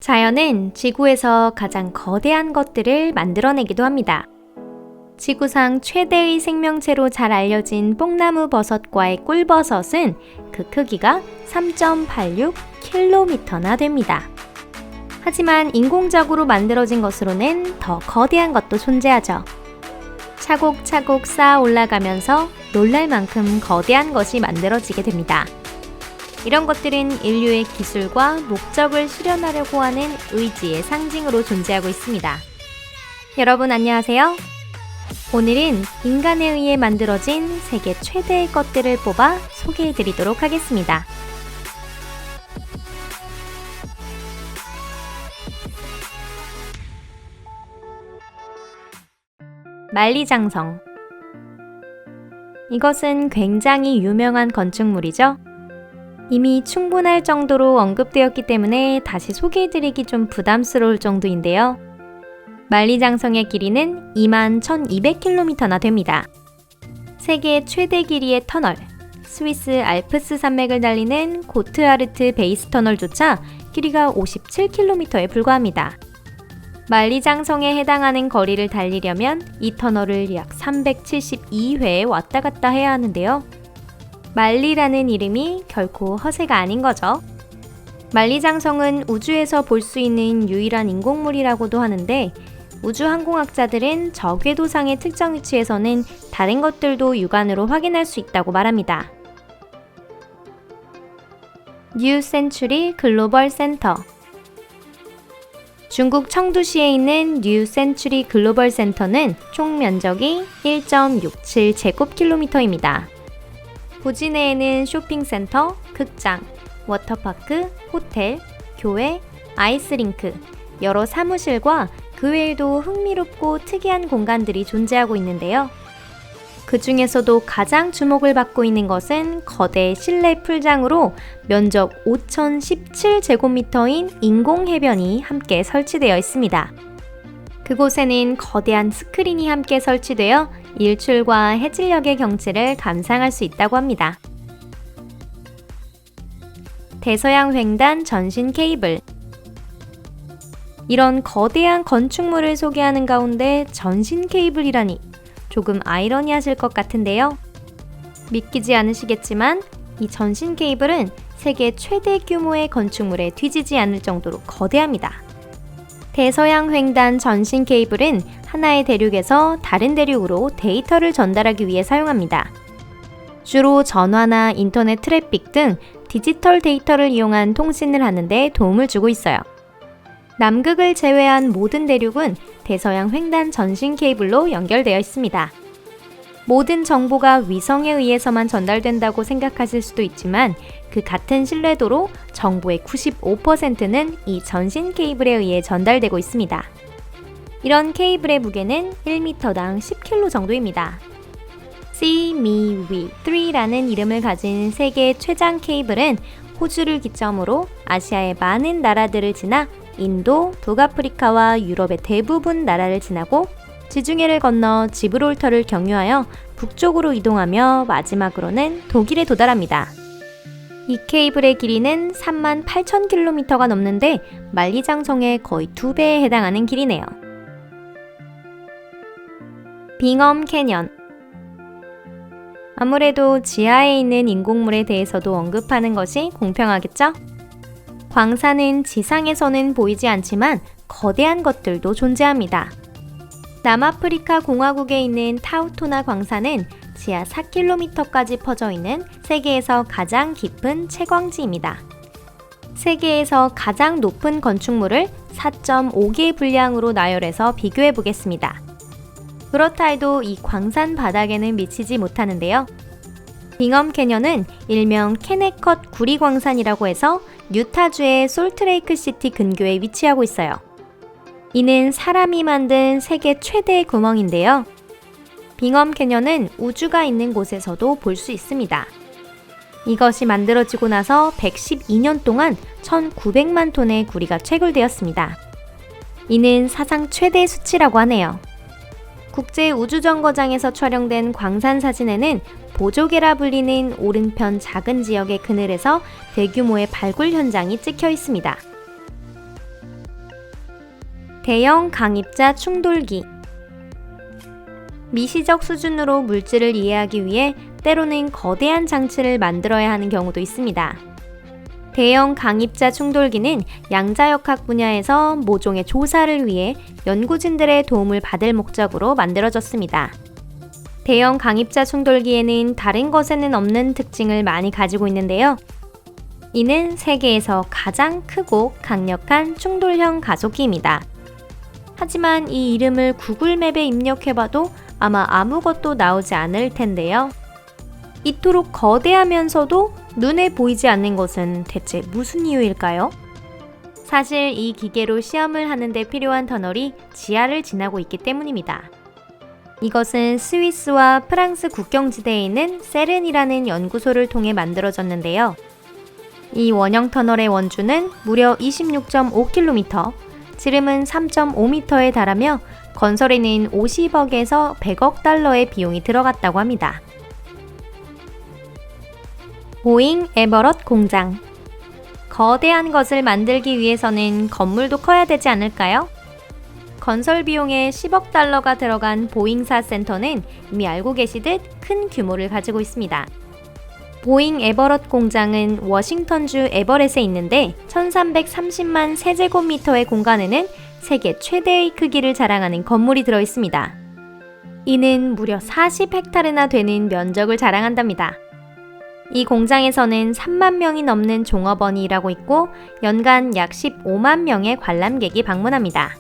자연은 지구에서 가장 거대한 것들을 만들어내기도 합니다. 지구상 최대의 생명체로 잘 알려진 뽕나무 버섯과의 꿀버섯은 그 크기가 3.86km나 됩니다. 하지만 인공적으로 만들어진 것으로는 더 거대한 것도 존재하죠. 차곡차곡 쌓아 올라가면서 놀랄 만큼 거대한 것이 만들어지게 됩니다. 이런 것들은 인류의 기술과 목적을 실현하려고 하는 의지의 상징으로 존재하고 있습니다. 여러분 안녕하세요. 오늘은 인간에 의해 만들어진 세계 최대의 것들을 뽑아 소개해드리도록 하겠습니다. 만리장성. 이것은 굉장히 유명한 건축물이죠. 이미 충분할 정도로 언급되었기 때문에 다시 소개해드리기 좀 부담스러울 정도인데요. 만리장성의 길이는 21,200km나 됩니다. 세계 최대 길이의 터널, 스위스 알프스 산맥을 달리는 고트하르트 베이스 터널조차 길이가 57km에 불과합니다. 만리장성에 해당하는 거리를 달리려면 이 터널을 약 372회 왔다 갔다 해야 하는데요. 만리라는 이름이 결코 허세가 아닌 거죠. 만리장성은 우주에서 볼 수 있는 유일한 인공물이라고도 하는데 우주항공학자들은 저 궤도상의 특정 위치에서는 다른 것들도 육안으로 확인할 수 있다고 말합니다. 뉴 센추리 글로벌 센터. 중국 청두시에 있는 뉴 센추리 글로벌 센터는 총 면적이 1.67제곱킬로미터입니다. 부지 내에는 쇼핑센터, 극장, 워터파크, 호텔, 교회, 아이스링크, 여러 사무실과 그 외에도 흥미롭고 특이한 공간들이 존재하고 있는데요. 그 중에서도 가장 주목을 받고 있는 것은 거대 실내 풀장으로 면적 5,017제곱미터인 인공해변이 함께 설치되어 있습니다. 그곳에는 거대한 스크린이 함께 설치되어 일출과 해질녘의 경치를 감상할 수 있다고 합니다. 대서양 횡단 전신 케이블. 이런 거대한 건축물을 소개하는 가운데 전신 케이블이라니 조금 아이러니하실 것 같은데요. 믿기지 않으시겠지만 이 전신 케이블은 세계 최대 규모의 건축물에 뒤지지 않을 정도로 거대합니다. 대서양 횡단 전신 케이블은 하나의 대륙에서 다른 대륙으로 데이터를 전달하기 위해 사용합니다. 주로 전화나 인터넷 트래픽 등 디지털 데이터를 이용한 통신을 하는 데 도움을 주고 있어요. 남극을 제외한 모든 대륙은 대서양 횡단 전신 케이블로 연결되어 있습니다. 모든 정보가 위성에 의해서만 전달된다고 생각하실 수도 있지만 그 같은 신뢰도로 정보의 95%는 이 전신 케이블에 의해 전달되고 있습니다. 이런 케이블의 무게는 1m당 10kg 정도입니다. CME-3라는 이름을 가진 세계 최장 케이블은 호주를 기점으로 아시아의 많은 나라들을 지나 인도, 북아프리카와 유럽의 대부분 나라를 지나고 지중해를 건너 지브롤터를 경유하여 북쪽으로 이동하며 마지막으로는 독일에 도달합니다. 이 케이블의 길이는 38,000km가 넘는데 만리장성의 거의 2배에 해당하는 길이네요. 빙엄 캐년. 아무래도 지하에 있는 인공물에 대해서도 언급하는 것이 공평하겠죠? 광산은 지상에서는 보이지 않지만 거대한 것들도 존재합니다. 남아프리카 공화국에 있는 타우토나 광산은 지하 4km까지 퍼져 있는 세계에서 가장 깊은 채광지입니다. 세계에서 가장 높은 건축물을 4.5개 분량으로 나열해서 비교해 보겠습니다. 그렇다 해도 이 광산 바닥에는 미치지 못하는데요. 빙엄 캐년은 일명 케네컷 구리광산이라고 해서 유타주의 솔트레이크 시티 근교에 위치하고 있어요. 이는 사람이 만든 세계 최대의 구멍인데요. 빙엄 캐년은 우주가 있는 곳에서도 볼 수 있습니다. 이것이 만들어지고 나서 112년 동안 1,900만 톤의 구리가 채굴되었습니다. 이는 사상 최대 수치라고 하네요. 국제우주정거장에서 촬영된 광산 사진에는 보조개라 불리는 오른편 작은 지역의 그늘에서 대규모의 발굴 현장이 찍혀 있습니다. 대형 강입자 충돌기. 미시적 수준으로 물질을 이해하기 위해 때로는 거대한 장치를 만들어야 하는 경우도 있습니다. 대형 강입자 충돌기는 양자역학 분야에서 모종의 조사를 위해 연구진들의 도움을 받을 목적으로 만들어졌습니다. 대형 강입자 충돌기에는 다른 것에는 없는 특징을 많이 가지고 있는데요. 이는 세계에서 가장 크고 강력한 충돌형 가속기입니다. 하지만 이 이름을 구글맵에 입력해봐도 아마 아무것도 나오지 않을 텐데요. 이토록 거대하면서도 눈에 보이지 않는 것은 대체 무슨 이유일까요? 사실 이 기계로 시험을 하는데 필요한 터널이 지하를 지나고 있기 때문입니다. 이것은 스위스와 프랑스 국경지대에 있는 세른이라는 연구소를 통해 만들어졌는데요. 이 원형 터널의 원주는 무려 26.5km, 지름은 3.5m에 달하며 건설에는 50억에서 100억 달러의 비용이 들어갔다고 합니다. 보잉 에버럿 공장. 거대한 것을 만들기 위해서는 건물도 커야 되지 않을까요? 건설 비용에 10억 달러가 들어간 보잉사 센터는 이미 알고 계시듯 큰 규모를 가지고 있습니다. 보잉 에버럿 공장은 워싱턴주 에버렛에 있는데 1330만 세제곱미터의 공간에는 세계 최대의 크기를 자랑하는 건물이 들어 있습니다. 이는 무려 40헥타르나 되는 면적을 자랑한답니다. 이 공장에서는 3만 명이 넘는 종업원이 일하고 있고 연간 약 15만 명의 관람객이 방문합니다.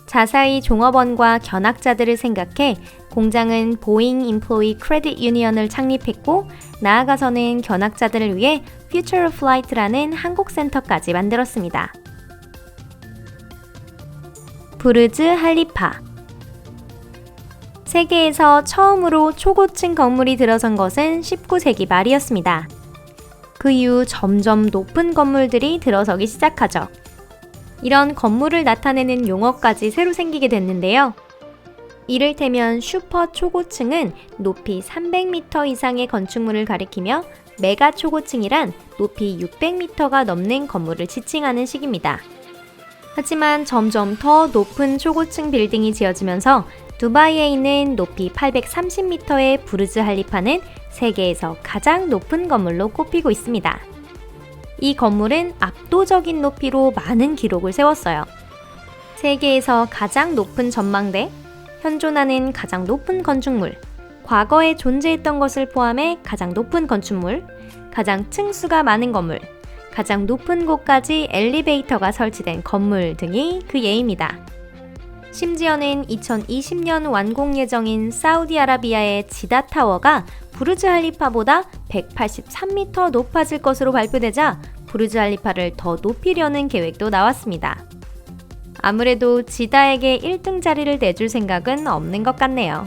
자사의 종업원과 견학자들을 생각해 공장은 보잉 임플로이 크레딧 유니언을 창립했고 나아가서는 견학자들을 위해 Future of Flight라는 항공센터까지 만들었습니다. 부르즈 할리파. 세계에서 처음으로 초고층 건물이 들어선 것은 19세기 말이었습니다. 그 이후 점점 높은 건물들이 들어서기 시작하죠. 이런 건물을 나타내는 용어까지 새로 생기게 됐는데요. 이를테면 슈퍼 초고층은 높이 300m 이상의 건축물을 가리키며 메가 초고층이란 높이 600m가 넘는 건물을 지칭하는 식입니다. 하지만 점점 더 높은 초고층 빌딩이 지어지면서 두바이에 있는 높이 830m의 부르즈 할리파는 세계에서 가장 높은 건물로 꼽히고 있습니다. 이 건물은 압도적인 높이로 많은 기록을 세웠어요. 세계에서 가장 높은 전망대, 현존하는 가장 높은 건축물, 과거에 존재했던 것을 포함해 가장 높은 건축물, 가장 층수가 많은 건물, 가장 높은 곳까지 엘리베이터가 설치된 건물 등이 그 예입니다. 심지어는 2020년 완공 예정인 사우디아라비아의 지다타워가 부르즈 할리파보다 183m 높아질 것으로 발표되자 부르즈 할리파를 더 높이려는 계획도 나왔습니다. 아무래도 지다에게 1등 자리를 내줄 생각은 없는 것 같네요.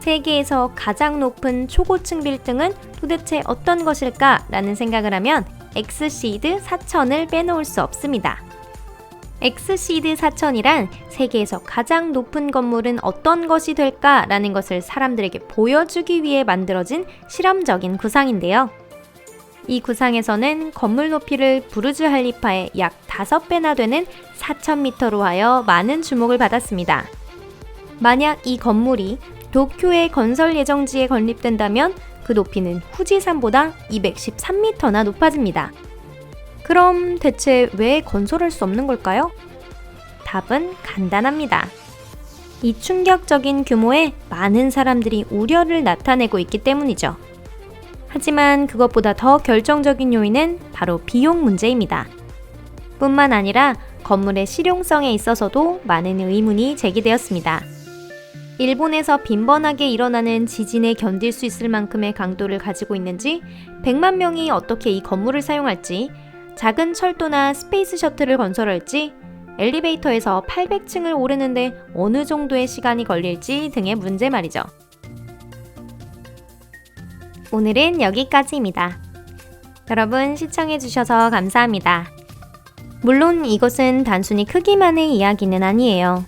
세계에서 가장 높은 초고층 빌딩은 도대체 어떤 것일까? 라는 생각을 하면 엑스시드 4000을 빼놓을 수 없습니다. 엑스시드 4000이란 세계에서 가장 높은 건물은 어떤 것이 될까? 라는 것을 사람들에게 보여주기 위해 만들어진 실험적인 구상인데요. 이 구상에서는 건물 높이를 부르즈 할리파의 약 5배나 되는 4000m로 하여 많은 주목을 받았습니다. 만약 이 건물이 도쿄의 건설 예정지에 건립된다면 그 높이는 후지산보다 213m나 높아집니다. 그럼 대체 왜 건설할 수 없는 걸까요? 답은 간단합니다. 이 충격적인 규모에 많은 사람들이 우려를 나타내고 있기 때문이죠. 하지만 그것보다 더 결정적인 요인은 바로 비용 문제입니다. 뿐만 아니라 건물의 실용성에 있어서도 많은 의문이 제기되었습니다. 일본에서 빈번하게 일어나는 지진에 견딜 수 있을 만큼의 강도를 가지고 있는지, 100만 명이 어떻게 이 건물을 사용할지, 작은 철도나 스페이스 셔틀을 건설할지, 엘리베이터에서 800층을 오르는데 어느 정도의 시간이 걸릴지 등의 문제 말이죠. 오늘은 여기까지입니다. 여러분 시청해주셔서 감사합니다. 물론 이것은 단순히 크기만의 이야기는 아니에요.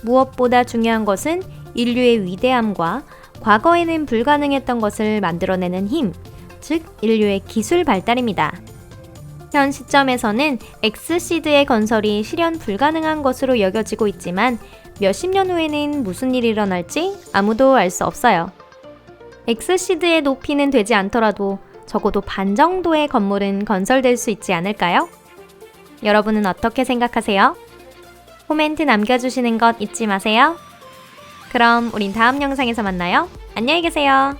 무엇보다 중요한 것은 인류의 위대함과 과거에는 불가능했던 것을 만들어내는 힘, 즉 인류의 기술 발달입니다. 현 시점에서는 X시드의 건설이 실현 불가능한 것으로 여겨지고 있지만 몇십 년 후에는 무슨 일이 일어날지 아무도 알 수 없어요. X시드의 높이는 되지 않더라도 적어도 반 정도의 건물은 건설될 수 있지 않을까요? 여러분은 어떻게 생각하세요? 코멘트 남겨주시는 것 잊지 마세요. 그럼 우린 다음 영상에서 만나요. 안녕히 계세요.